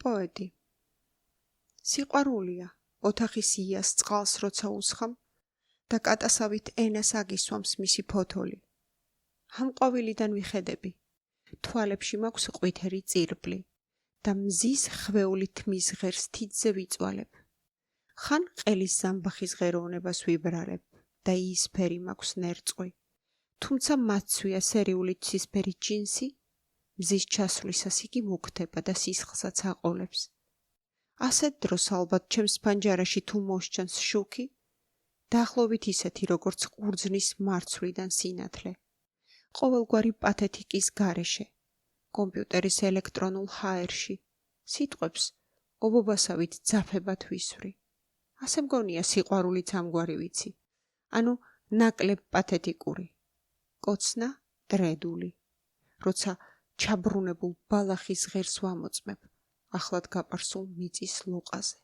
პოეტი. სიყვარულია, ოთახის იას წყალს როცა უსხამ და კატასავით ენას აგისვამს მისი ფოთოლი. ამყვავილიდან ვიხედები, თვალებში მაქვს ყვითელი წირბლი და მზის ხვეული თმის ღერს თითზე ვიწვალებ. ხან ყელის ზამბახის ღეროვნებას ვიბრალებ და იისფერი მაქვს ნერწყვი, თუმცა მაცვია სერიული ცისფერი ჯინსი, მზის ჩასვლისას იგი მუქდება და სისხლსაც აყოლებს. ასეთ დროს ალბათ ჩემს ფანჯარაში თუ მოსჩანს შუქი, დაახლოებით ისეთი როგორც ყურძნის მარცვლიდან სინათლე. ყოველგვარი პათეტიკის გარეშე, კომპიუტერის ელექტრონულ ჰაერში, სიტყვებს ობობასავით ძაფებად ვისვრი. ასე მგონია სიყვარულიც ამგვარი ვიცი, ანუ ნაკლებ პათეტიკური, კოცნა დრედული, როცა ჩაბრუნებულ ბალახის ღერს ვამოწმებ ახლად გაპარსულ მიწის ლოყაზე.